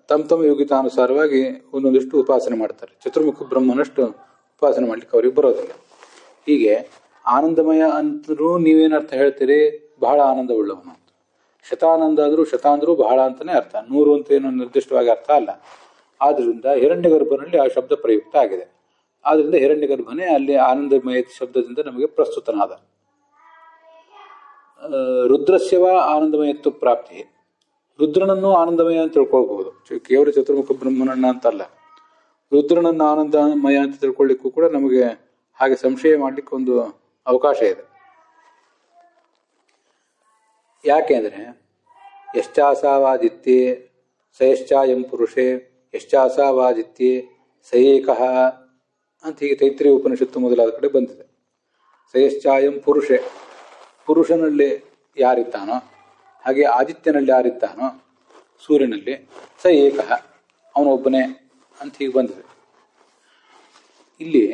ತಮ್ಮ ಯೋಗ್ಯತಾನುಸಾರವಾಗಿ ಒಂದೊಂದಿಷ್ಟು ಉಪಾಸನೆ ಮಾಡ್ತಾರೆ. ಚತುರ್ಮುಖ ಬ್ರಹ್ಮನಷ್ಟು ಉಪಾಸನೆ ಮಾಡ್ಲಿಕ್ಕೆ ಅವ್ರಿಗೆ ಬರೋದಿಲ್ಲ. ಹೀಗೆ ಆನಂದಮಯ ಅಂತರೂ ನೀವೇನರ್ಥ ಹೇಳ್ತೀರಿ? ಬಹಳ ಆನಂದ ಉಳ್ಳವನು ಅಂತ. ಶತಾನಂದ ಆದರೂ ಶತಾಂದರೂ ಬಹಳ ಅಂತಲೇ ಅರ್ಥ, 100 ಅಂತ ಏನು ನಿರ್ದಿಷ್ಟವಾಗಿ ಅರ್ಥ ಅಲ್ಲ. ಆದ್ರಿಂದ ಹಿರಣ್ಯಗರ್ಭನಲ್ಲಿ ಆ ಶಬ್ದ ಪ್ರಯುಕ್ತ ಆಗಿದೆ. ಆದ್ರಿಂದ ಹಿರಣ್ಯಗರ್ಭನೇ ಅಲ್ಲಿ ಆನಂದಮಯ ಶಬ್ದದಿಂದ ನಮಗೆ ಪ್ರಸ್ತುತನಾದ. ರುದ್ರಸ್ಯವ ಆನಂದಮಯತ್ವ ಪ್ರಾಪ್ತಿ. ರುದ್ರನನ್ನು ಆನಂದಮಯ ಅಂತ ತಿಳ್ಕೊಳ್ಬಹುದು, ಕೇವಲ ಚತುರ್ಮುಖ ಬ್ರಹ್ಮನನ್ನ ಅಂತಲ್ಲ. ರುದ್ರನನ್ನು ಆನಂದಮಯ ಅಂತ ತಿಳ್ಕೊಳ್ಳಿಕ್ಕೂ ಕೂಡ ನಮಗೆ ಹಾಗೆ ಸಂಶಯ ಮಾಡ್ಲಿಕ್ಕೆ ಒಂದು ಅವಕಾಶ ಇದೆ. ಯಾಕೆಂದ್ರೆ ಯಶ್ಚಾಸಾವಾದಿತ್ಯೆ ಸಯಶ್ಚಾಯಂ ಪುರುಷೇ ಯಶ್ಚಾಸಾವಾದಿತ್ಯೆ ಸಯೇಕಃ ಅಂತ ಹೀಗೆ ತೈತ್ರಿಯ ಉಪನಿಷತ್ತು ಮೊದಲಾದ ಕಡೆ ಬಂದಿದೆ. ಸಯಶ್ಚಾಯಂ ಪುರುಷೇ, ಪುರುಷನಲ್ಲಿ ಯಾರಿದ್ದಾನೋ ಹಾಗೆ ಆದಿತ್ಯನಲ್ಲಿ ಯಾರಿದ್ದಾನೋ ಸೂರ್ಯನಲ್ಲಿ ಸ ಏಕಃ, ಅವನೊಬ್ಬನೇ ಅಂತ ಹೀಗೆ ಬಂದಿದೆ. ಇಲ್ಲಿ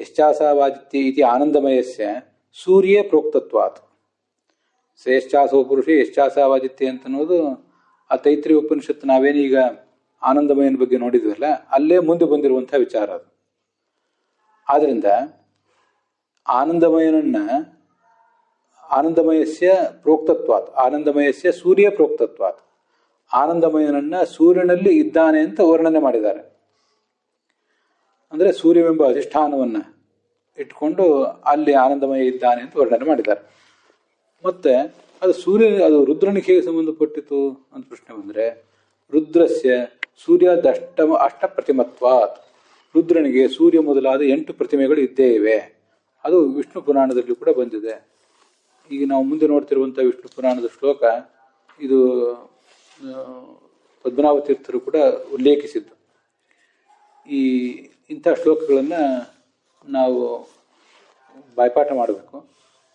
ಯಶ್ಚಾಸಾವಾದಿತ್ಯ ಇತಿ ಆನಂದಮಯಸ್ಯ ಸೂರ್ಯೇ ಪ್ರೋಕ್ತತ್ವಾತ್. ಶ್ರೇಷ್ಠಾಸೋ ಪುರುಷ ಯಶ್ಚಾಸಾವಾದಿತ್ಯ ಅಂತ ಅನ್ನೋದು ಆ ತೈತ್ರಿಯ ಉಪನಿಷತ್ತು ನಾವೇನೀಗ ಆನಂದಮಯನ ಬಗ್ಗೆ ನೋಡಿದ್ವಲ್ಲ, ಅಲ್ಲೇ ಮುಂದೆ ಬಂದಿರುವಂತಹ ವಿಚಾರ ಅದು. ಆದ್ರಿಂದ ಆನಂದಮಯಸ್ಯ ಪ್ರೋಕ್ತತ್ವಾತ್, ಆನಂದಮಯಸ್ಯ ಸೂರ್ಯ ಪ್ರೋಕ್ತತ್ವಾತ್, ಆನಂದಮಯನನ್ನ ಸೂರ್ಯನಲ್ಲಿ ಇದ್ದಾನೆ ಅಂತ ವರ್ಣನೆ ಮಾಡಿದ್ದಾರೆ. ಅಂದರೆ ಸೂರ್ಯವೆಂಬ ಅಧಿಷ್ಠಾನವನ್ನು ಇಟ್ಕೊಂಡು ಅಲ್ಲಿ ಆನಂದಮಯ ಇದ್ದಾನೆ ಅಂತ ವರ್ಣನೆ ಮಾಡಿದ್ದಾರೆ. ಮತ್ತೆ ಅದು ರುದ್ರನಿಗೆ ಹೇಗೆ ಸಂಬಂಧಪಟ್ಟಿತು ಅಂತ ಪ್ರಶ್ನೆ ಬಂದರೆ, ರುದ್ರಸ್ಯ ಅಷ್ಟ ಪ್ರತಿಮತ್ವಾತ್. ರುದ್ರನಿಗೆ ಸೂರ್ಯ ಮೊದಲಾದ 8 ಪ್ರತಿಮೆಗಳು ಇದ್ದೇ ಇವೆ. ಅದು ವಿಷ್ಣು ಪುರಾಣದಲ್ಲಿ ಕೂಡ ಬಂದಿದೆ. ಈಗ ನಾವು ಮುಂದೆ ನೋಡ್ತಿರುವಂಥ ವಿಷ್ಣು ಪುರಾಣದ ಶ್ಲೋಕ ಇದು ಪದ್ಮನಾಭ ತೀರ್ಥರು ಕೂಡ ಉಲ್ಲೇಖಿಸಿದ್ದು. ಇಂಥ ಶ್ಲೋಕಗಳನ್ನು ನಾವು ಬಾಯ್ಪಾಠ ಮಾಡಬೇಕು.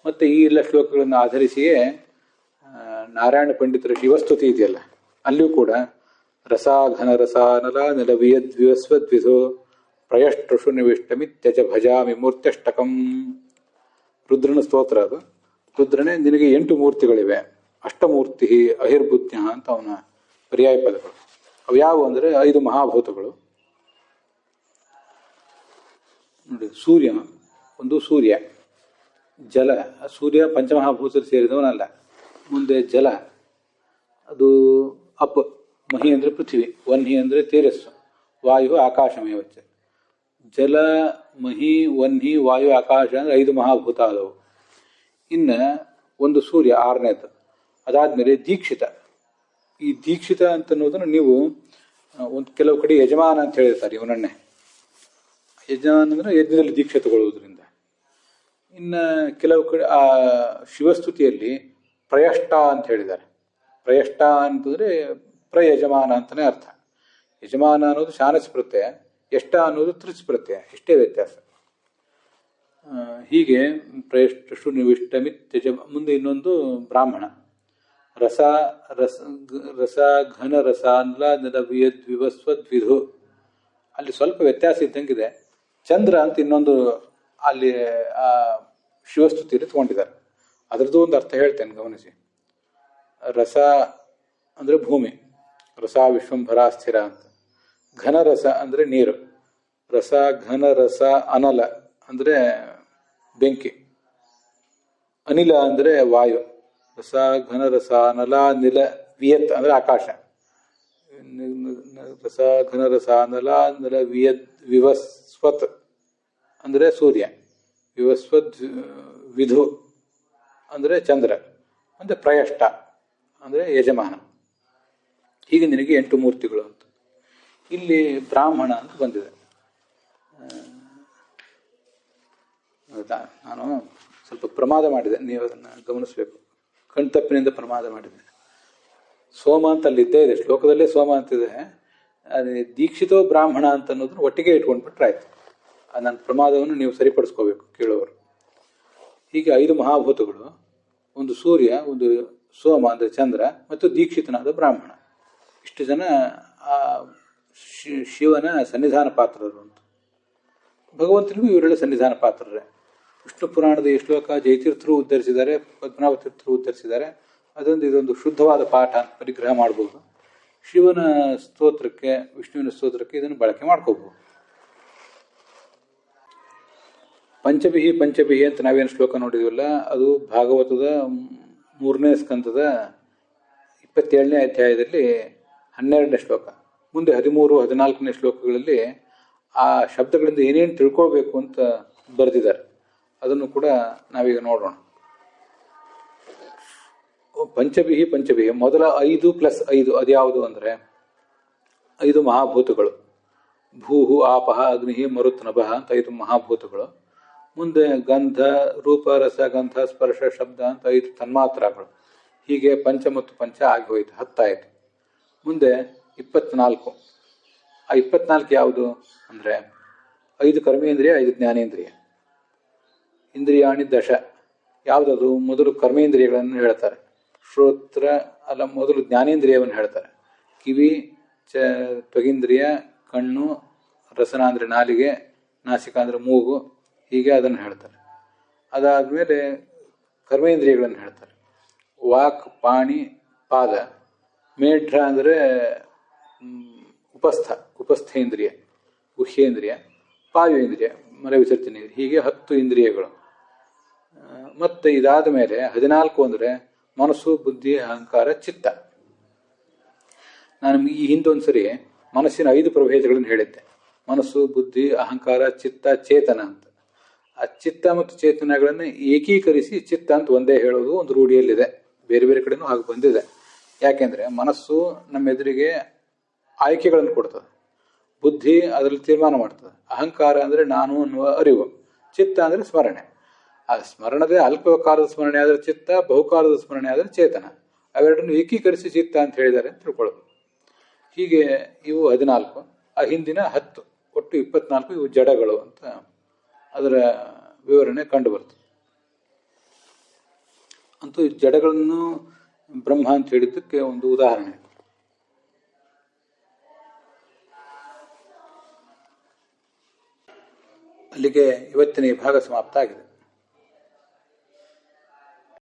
ಮತ್ತು ಈ ಎಲ್ಲ ಶ್ಲೋಕಗಳನ್ನು ಆಧರಿಸಿಯೇ ನಾರಾಯಣ ಪಂಡಿತರ ಶಿವಸ್ತುತಿ ಇದೆಯಲ್ಲ, ಅಲ್ಲಿಯೂ ಕೂಡ ರಸ ಘನ ರಸಾನಲ ನಿಲವಿಯದ್ವಿವಸ್ವದ್ವಿಧೋ ಪ್ರಯಷ್ಟೃಷು ನಿವಿಷ್ಟಮಿತ್ಯಜ ಭಜಾಮಿ ಮೂರ್ತ್ಯಷ್ಟಕಂ. ರುದ್ರನ ಸ್ತೋತ್ರ ಅದು. ರುದ್ರನೇ ನಿನಗೆ 8 ಮೂರ್ತಿಗಳಿವೆ. ಅಷ್ಟಮೂರ್ತಿ ಅಹಿರ್ಬುದ್ಧ ಅಂತ ಅವನ ಪರ್ಯಾಯ ಪದಗಳು. ಅವ್ಯಾವು ಅಂದರೆ 5 ಮಹಾಭೂತಗಳು. ನೋಡಿ, ಸೂರ್ಯ, ಜಲ. ಸೂರ್ಯ ಪಂಚಮಹಾಭೂತ ಸೇರಿದವನಲ್ಲ. ಮುಂದೆ ಜಲ, ಅದು ಅಪ್. ಮಹಿ ಅಂದರೆ ಪೃಥ್ವಿ, ವನ್ಹಿ ಅಂದರೆ ತೇಜಸ್ಸು, ವಾಯು ಆಕಾಶಮೇವಚ್ಚ. ಜಲ, ಮಹಿ, ವನ್ಹಿ, ವಾಯು, ಆಕಾಶ ಅಂದರೆ 5 ಮಹಾಭೂತ ಆದವು. ಇನ್ನು ಒಂದು ಸೂರ್ಯ 6ನೇದು. ಅದಾದಮೇಲೆ ದೀಕ್ಷಿತ. ಈ ದೀಕ್ಷಿತ ಅಂತನ್ನೋದನ್ನು ನೀವು ಕೆಲವು ಕಡೆ ಯಜಮಾನ ಅಂತ ಹೇಳಿರ್ತಾರೆ ಇವನನ್ನೇ. ಯಜಮಾನ ಅಂದರೆ ಯಜ್ಞದಲ್ಲಿ ದೀಕ್ಷೆ ತಗೊಳ್ಳುವುದರಿಂದ. ಇನ್ನು ಕೆಲವು ಕಡೆ ಆ ಶಿವಸ್ತುತಿಯಲ್ಲಿ ಪ್ರಯಷ್ಟ ಅಂತ ಹೇಳಿದ್ದಾರೆ. ಪ್ರಯಷ್ಟ ಅಂತಂದರೆ ಪ್ರಯಜಮಾನ ಅಂತಲೇ ಅರ್ಥ. ಯಜಮಾನ ಅನ್ನೋದು ಶಾನಸ್ ಪ್ರತ್ಯಯ, ಎಷ್ಟ ಅನ್ನೋದು ತ್ರಿಸ್ ಪ್ರತ್ಯಯ. ಇಷ್ಟೇ ವ್ಯತ್ಯಾಸ. ಹೀಗೆ ಪ್ರಯಷ್ಟು ನಿವಿಷ್ಟಮಿತ್ಯಜ. ಮುಂದೆ ಇನ್ನೊಂದು ಬ್ರಾಹ್ಮಣ. ರಸ ರಸ ರಸ ಘನ ರಸಾನ್ಲ ನಿಲವಿಯದ್ವಿವಸ್ವದ್ವಿಧು. ಅಲ್ಲಿ ಸ್ವಲ್ಪ ವ್ಯತ್ಯಾಸ ಇದ್ದಂಗಿದೆ. ಚಂದ್ರ ಅಂತ ಇನ್ನೊಂದು ಅಲ್ಲಿ ಆ ಶಿವಸ್ತುತಿಯಲ್ಲಿ ತಗೊಂಡಿದ್ದಾರೆ. ಅದರದ್ದು ಒಂದು ಅರ್ಥ ಹೇಳ್ತೇನೆ, ಗಮನಿಸಿ. ರಸ ಅಂದರೆ ಭೂಮಿ, ರಸ ವಿಶ್ವಂಭರ ಸ್ಥಿರ ಅಂತ. ಘನರಸ ಅಂದರೆ ನೀರು, ರಸ ಘನ ರಸ ಅನಲ ಅಂದರೆ ಬೆಂಕಿ, ಅನಿಲ ಅಂದರೆ ವಾಯು. ರಸ ಘನ ರಸ ಅನಲ ನಿಲ ವಿಯತ್ ಅಂದರೆ ಆಕಾಶ. ರಸ ಘನ ರಸ ಅನಲ ನಿಲ ವಿಯದ್ ವಿವಸ್ವತ್ ಅಂದರೆ ಸೂರ್ಯ. ವಿವಸ್ವದ್ ವಿಧು ಅಂದರೆ ಚಂದ್ರ. ಅಂದರೆ ಪ್ರಯಷ್ಟ ಅಂದರೆ ಯಜಮಾನ. ಹೀಗೆ ನಿನಗೆ 8 ಮೂರ್ತಿಗಳು ಅಂತ. ಇಲ್ಲಿ ಬ್ರಾಹ್ಮಣ ಅಂತ ಬಂದಿದೆ. ನಾನು ಸ್ವಲ್ಪ ಪ್ರಮಾದ ಮಾಡಿದೆ, ನೀವು ಅದನ್ನು ಗಮನಿಸಬೇಕು. ಕಣ್ತಪ್ಪಿನಿಂದ ಪ್ರಮಾದ ಮಾಡಿದೆ. ಸೋಮ ಅಂತ ಅಲ್ಲಿದ್ದೇ ಇದೆ, ಶ್ಲೋಕದಲ್ಲೇ ಸೋಮ ಅಂತಿದೆ. ಅದೇ ದೀಕ್ಷಿತೋ ಬ್ರಾಹ್ಮಣ ಅಂತ ಅನ್ನೋದನ್ನ ಒಟ್ಟಿಗೆ ಇಟ್ಕೊಂಡ್ಬಿಟ್ರೆ ಆಯ್ತು. ನನ್ನ ಪ್ರಮಾದವನ್ನು ನೀವು ಸರಿಪಡಿಸ್ಕೋಬೇಕು ಕೇಳೋರು. ಹೀಗೆ 5 ಮಹಾಭೂತಗಳು, ಒಂದು ಸೂರ್ಯ, ಒಂದು ಸೋಮ ಅಂದರೆ ಚಂದ್ರ, ಮತ್ತು ದೀಕ್ಷಿತನಾದ ಬ್ರಾಹ್ಮಣ. ಇಷ್ಟು ಜನ ಆ ಶಿವನ ಸನ್ನಿಧಾನ ಪಾತ್ರರು ಅಂತ. ಭಗವಂತನಿಗೂ ಇವರೆಲ್ಲ ಸನ್ನಿಧಾನ ಪಾತ್ರರೇ. ವಿಷ್ಣು ಪುರಾಣದ ಈ ಶ್ಲೋಕ ಜಯತೀರ್ಥರು ಉದ್ಧರಿಸಿದ್ದಾರೆ, ಪದ್ಮನಾಭ ತೀರ್ಥರು ಉದ್ಧರಿಸಿದ್ದಾರೆ. ಇದೊಂದು ಶುದ್ಧವಾದ ಪಾಠ ಅಂತ ಪರಿಗ್ರಹ ಮಾಡ್ಬೋದು. ಶಿವನ ಸ್ತೋತ್ರಕ್ಕೆ, ವಿಷ್ಣುವಿನ ಸ್ತೋತ್ರಕ್ಕೆ ಇದನ್ನು ಬಳಕೆ ಮಾಡ್ಕೋಬಹುದು. ಪಂಚಬಿಹಿ ಅಂತ ನಾವೇನು ಶ್ಲೋಕ ನೋಡಿದ್ವಲ್ಲ, ಅದು ಭಾಗವತದ 3ನೇ ಸ್ಕಂದದ 27ನೇ ಅಧ್ಯಾಯದಲ್ಲಿ 12ನೇ ಶ್ಲೋಕ. ಮುಂದೆ 13, 14ನೇ ಶ್ಲೋಕಗಳಲ್ಲಿ ಆ ಶಬ್ದಗಳಿಂದ ಏನೇನು ತಿಳ್ಕೊಳ್ಬೇಕು ಅಂತ ಬರೆದಿದ್ದಾರೆ. ಅದನ್ನು ಕೂಡ ನಾವೀಗ ನೋಡೋಣ. ಪಂಚಬಿಹಿ ಮೊದಲ 5 + 5 ಅದ್ಯಾವುದು ಅಂದರೆ 5 ಮಹಾಭೂತಗಳು. ಭೂಹು ಆಪಹ ಅಗ್ನಿ ಮರುತ್ ನಭಃ ಅಂತ 5 ಮಹಾಭೂತಗಳು. ಮುಂದೆ ಗಂಧ, ರೂಪ, ರಸ, ಗಂಧ, ಸ್ಪರ್ಶ, ಶಬ್ದ ಅಂತ 5 ತನ್ಮಾತ್ರಗಳು. ಹೀಗೆ ಪಂಚ ಮತ್ತು ಪಂಚ ಆಗಿ ಹೋಯಿತು, 10 ಆಯಿತು. ಮುಂದೆ 24. ಆ 24 ಯಾವುದು ಅಂದರೆ 5 ಕರ್ಮೇಂದ್ರಿಯ, 5 ಜ್ಞಾನೇಂದ್ರಿಯ. ಇಂದ್ರಿಯಾಣಿ ದಶ. ಯಾವುದದು? ಮೊದಲು ಕರ್ಮೇಂದ್ರಿಯಗಳನ್ನು ಹೇಳ್ತಾರೆ. ಮೊದಲು ಜ್ಞಾನೇಂದ್ರಿಯವನ್ನು ಹೇಳ್ತಾರೆ. ಕಿವಿ, ತ್ವಗೀಂದ್ರಿಯ, ಕಣ್ಣು, ರಸನ ಅಂದರೆ ನಾಲಿಗೆ, ನಾಸಿಕ ಅಂದರೆ ಮೂಗು, ಹೀಗೆ ಅದನ್ನು ಹೇಳ್ತಾರೆ. ಅದಾದಮೇಲೆ ಕರ್ಮೇಂದ್ರಿಯಗಳನ್ನು ಹೇಳ್ತಾರೆ. ವಾಕ್, ಪಾಣಿ, ಪಾದ. ಮೇಢ್ರ ಅಂದರೆ ಉಪಸ್ಥೇಂದ್ರಿಯ, ಗುಹ್ಯೇಂದ್ರಿಯ, ಪಾಯುವೇಂದ್ರಿಯ, ಮಲ ವಿಸರ್ಜನೆ. ಹೀಗೆ 10 ಇಂದ್ರಿಯಗಳು. ಮತ್ತು ಇದಾದ ಮೇಲೆ 14 ಅಂದರೆ ಮನಸ್ಸು, ಬುದ್ಧಿ, ಅಹಂಕಾರ, ಚಿತ್ತ. ನಾನು ಈ ಹಿಂದೊಂದು ಸರಿ ಮನಸ್ಸಿನ 5 ಪ್ರಭೇದಗಳನ್ನು ಹೇಳಿದ್ದೆ. ಮನಸ್ಸು, ಬುದ್ಧಿ, ಅಹಂಕಾರ, ಚಿತ್ತ, ಚೇತನ ಅಂತ. ಆ ಚಿತ್ತ ಮತ್ತು ಚೇತನಗಳನ್ನು ಏಕೀಕರಿಸಿ ಚಿತ್ತ ಅಂತ ಒಂದೇ ಹೇಳೋದು ಒಂದು ರೂಢಿಯಲ್ಲಿದೆ. ಬೇರೆ ಬೇರೆ ಕಡೆನೂ ಹಾಗೆ ಬಂದಿದೆ. ಯಾಕೆಂದರೆ ಮನಸ್ಸು ನಮ್ಮ ಎದುರಿಗೆ ಆಯ್ಕೆಗಳನ್ನು ಕೊಡ್ತದೆ, ಬುದ್ಧಿ ಅದರಲ್ಲಿ ತೀರ್ಮಾನ ಮಾಡ್ತದೆ, ಅಹಂಕಾರ ಅಂದರೆ ನಾನು ಅನ್ನುವ ಅರಿವು, ಚಿತ್ತ ಅಂದರೆ ಸ್ಮರಣೆ. ಆ ಸ್ಮರಣದೇ ಅಲ್ಪಕಾಲದ ಸ್ಮರಣೆ ಆದರೆ ಚಿತ್ತ, ಬಹುಕಾಲದ ಸ್ಮರಣೆ ಆದರೆ ಚೇತನ. ಅವೆರಡನ್ನು ಏಕೀಕರಿಸಿ ಚಿತ್ತ ಅಂತ ಹೇಳಿದ್ದಾರೆ ಅಂತ ತಿಳ್ಕೊಳ್ಳೋದು. ಹೀಗೆ ಇವು 14, ಆ ಹಿಂದಿನ 10, ಒಟ್ಟು 24. ಇವು ಜಡಗಳು ಅಂತ ಅದರ ವಿವರಣೆ ಕಂಡು ಬರ್ತದೆ. ಅಂತೂ ಜಡಗಳನ್ನು ಬ್ರಹ್ಮ ಅಂತ ಹೇಳಿದ್ದಕ್ಕೆ ಒಂದು ಉದಾಹರಣೆ. ಅಲ್ಲಿಗೆ ಇವತ್ತಿನ ಈ ಭಾಗ ಸಮಾಪ್ತ ಆಗಿದೆ.